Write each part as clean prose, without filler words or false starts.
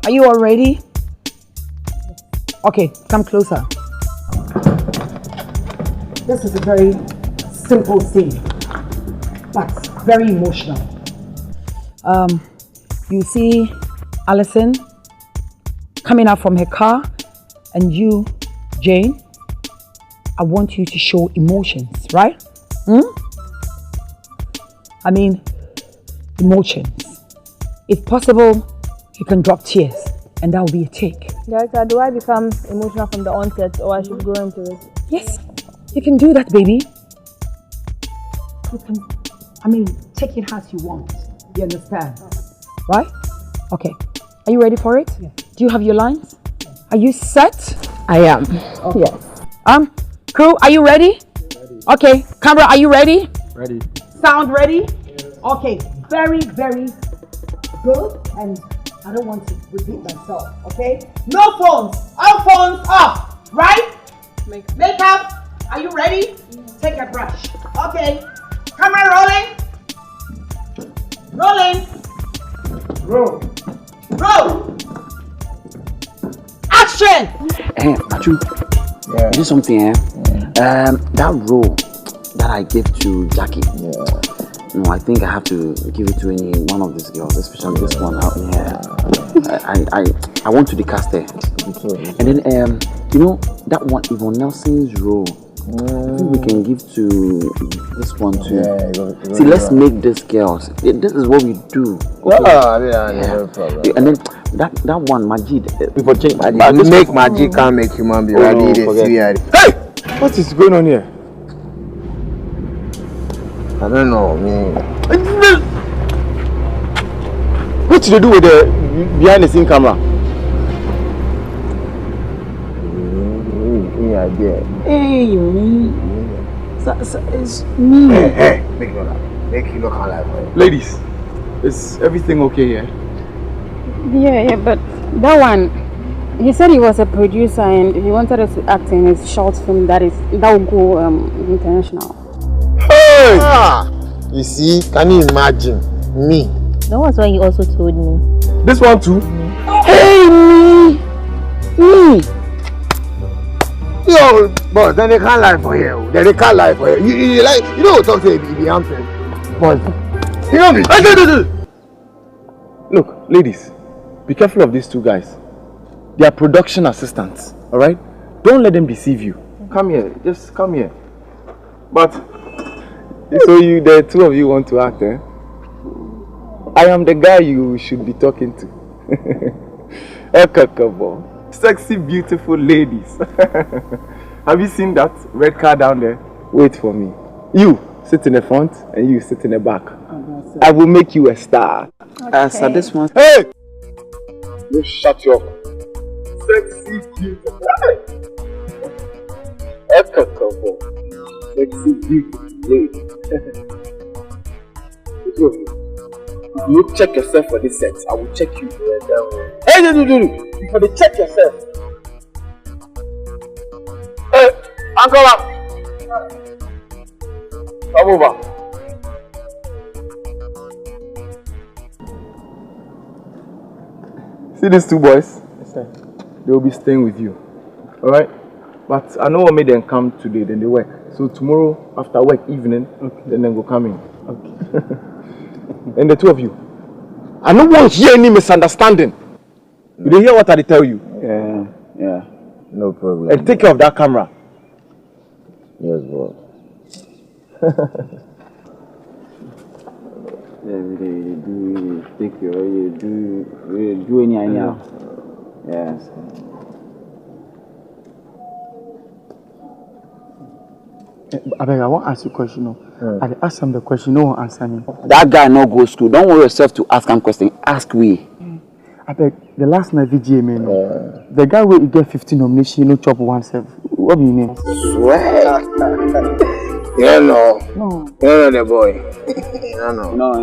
Are you all ready? Okay, come closer. This is a very simple scene, but very emotional. You see Allison coming out from her car, and you, Jane, I want you to show emotions, right? I mean, emotions. If possible, you can drop tears, and that will be a take. Director, do I become emotional from the onset, or I should grow into it? Yes, you can do that, baby. You can, take it as you want. You understand? Right? Okay. Are you ready for it? Yeah. Do you have your lines? Are you set? I am. Okay. Yes. Crew, are you ready? Ready. Okay. Camera, are you ready? Ready. Sound ready? Yes. Okay. Very, very good. And I don't want to repeat myself. Okay? No phones. All phones off. Right? Makeup. Are you ready? Take a brush. Okay. Camera rolling. Rolling. Roll. Action! Machu, you do something, that role that I gave to Jackie, no, I think I have to give it to one of these girls, especially this one out here. I want to decast her. And then, that one, Yvonne Nelson's role, I think we can give to this one too. See, let's make these girls. This is what we do. Okay? No problem. And then that one, Majid. People change Majid. Make Majid can't make human be ready. Hey! What is going on here? I don't know. What did they do with the behind the scene camera? Hey, it's me. Hey, make you look alive. Ladies, is everything okay here? Yeah, but that one, he said he was a producer and he wanted us to act in his short film that will go international. Hey! You see, can you imagine me? That was what he also told me. This one too? Hey, me. Yo, but then they can't lie for you. They can't lie for you. You don't talk to the answer. But you know me. Look, ladies, be careful of these two guys. They are production assistants, alright? Don't let them deceive you. Come here, just come here. But, so the two of you want to act, eh? I am the guy you should be talking to. Sexy, beautiful ladies. Have you seen that red car down there? Wait for me. You sit in the front and you sit in the back. I will make you a star. Okay. So this one. Hey! You shut your sexy, beautiful. Sexy, beautiful lady. You check yourself for this set. I will check you. Hey, no. Before they check yourself. Hey, Uncle, come over. See these two boys? Yes, sir. They will be staying with you. Alright? But I know what made them come today, then they work. So tomorrow, after work evening, then they will come in. Okay. And the two of you, I don't want to hear any misunderstanding. You don't hear what I tell you? Yeah. No problem. And take care of that camera. Yes, boy. You take care. You do anyhow. Yes. I beg, I want to ask you a question. I ask him the question, no one answer me. That guy no go school. Don't worry yourself to ask him question. Ask we. I beg, the last night VGA man, the guy where you get 15 nomination, no chop one self. What do you mean? Swear. You know. No. You know the boy. No.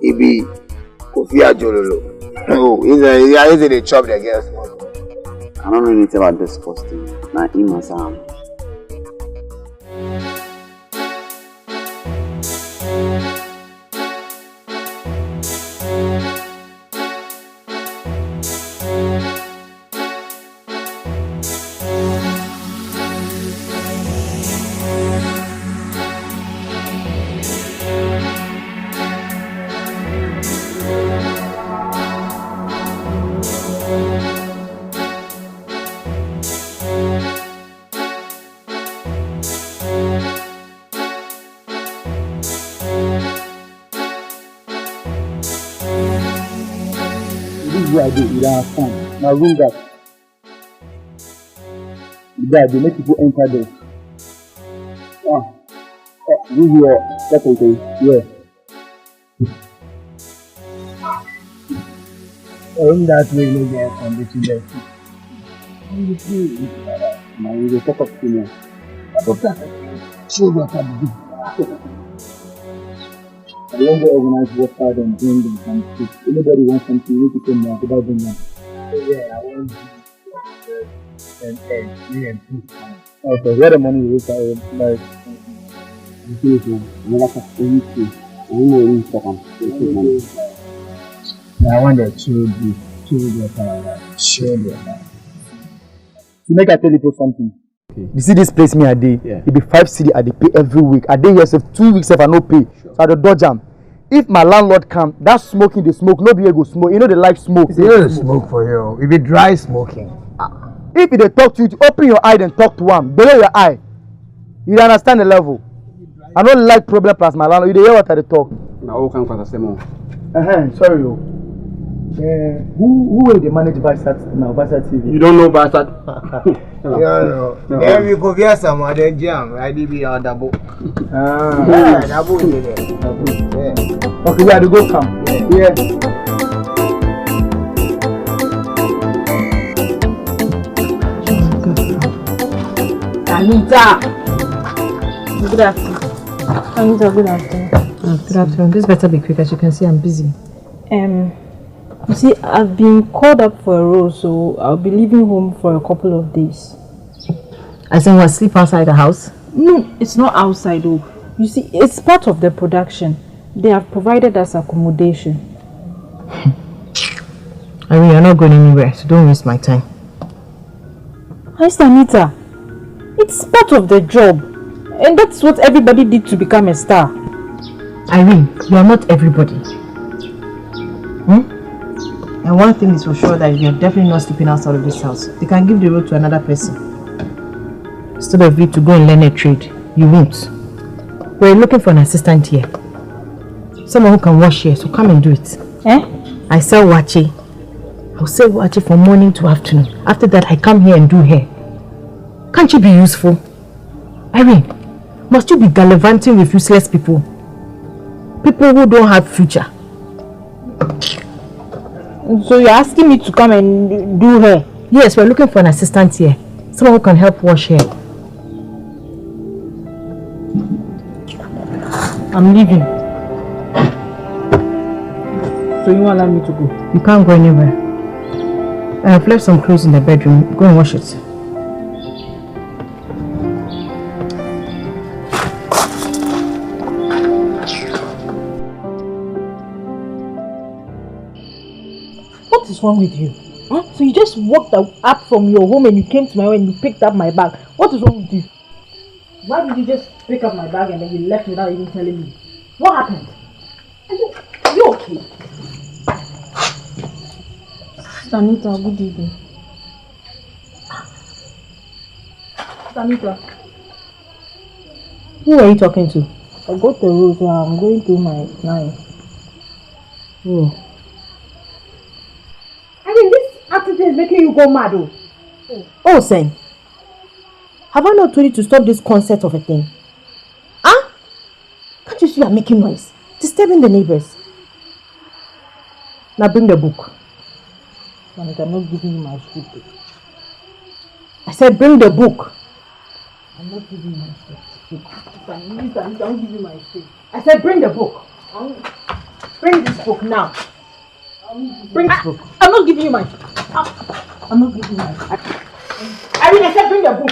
He be Kofi Ajololo. Oh, he's a chop the girls. I don't know anything about this posting. Not him Sam. do I do? You don't understand. Now room that. Yeah, they make people enter there. You here, that's okay. Yeah. That way, no get from the children. Now you will talk up to me. Show what I do. I want to organize what side and bring them some food. Anybody wants something, you need to come down without them. Yeah, I want to and food. Okay, where the money is, like, I want the children. Make I tell you something. Okay. You see this place me a day, it be 5 cedi I dey pay every week. I dey here so 2 weeks if I no pay. Sure. So I dey dodge am. If my landlord come, that smoking they smoke, nobody go smoke. You know they like smoke. You know they smoke for you. It be dry smoking. If they talk to you, to open your eye and talk to him. Below your eye. You understand the level. I don't like problem plus my landlord. You hear what I talk. Now all come for the same. Sorry. Who will they manage Viasat now? Viasat TV. You don't know Viasat? No. Then we go via some other jam. I did be on double. Double. Okay, we have to go come. Yeah. Anita! Good afternoon. Anita, good afternoon. Good afternoon. This better be quick. As you can see, I'm busy. You see, I've been called up for a role, so I'll be leaving home for a couple of days. As in what, sleep outside the house? No, it's not outside though. You see, it's part of the production. They have provided us accommodation. I mean, you're not going anywhere, so don't waste my time. Hi, Anita. It's part of the job. And that's what everybody did to become a star. Irene, you are not everybody. And one thing is for sure that you're definitely not sleeping outside of this house. They can give the road to another person. Instead of you to go and learn a trade, you won't. We're looking for an assistant here. Someone who can wash here, so come and do it. I sell wache. I'll sell wache from morning to afternoon. After that, I come here and do hair. Can't you be useful? Irene, must you be gallivanting with useless people? People who don't have future. So you're asking me to come and do hair? Yes, we're looking for an assistant here. Someone who can help wash hair. I'm leaving. So you won't allow me to go? You can't go anywhere. I have left some clothes in the bedroom. Go and wash it. What is wrong with you? Huh? So you just walked up from your home and you came to my home and you picked up my bag. What is wrong with you? Why did you just pick up my bag and then you left without even telling me? What happened? Are you okay? Anita, good evening. Anita. Who are you talking to? I got the road, so I'm going through my line. Oh. I mean, this attitude is making you go mad, oh. Oh, Sen. Have I not told you to stop this concert of a thing? Huh? Can't you see you are making noise? Disturbing the neighbors. Now bring the book. Anita, I'm not giving you my script. I said bring the book. I'm not giving you my script. I won't give you my script. I said bring the book. Bring this book now. Bring this book. I'm not giving you my... I'm not giving you my... I said bring the book.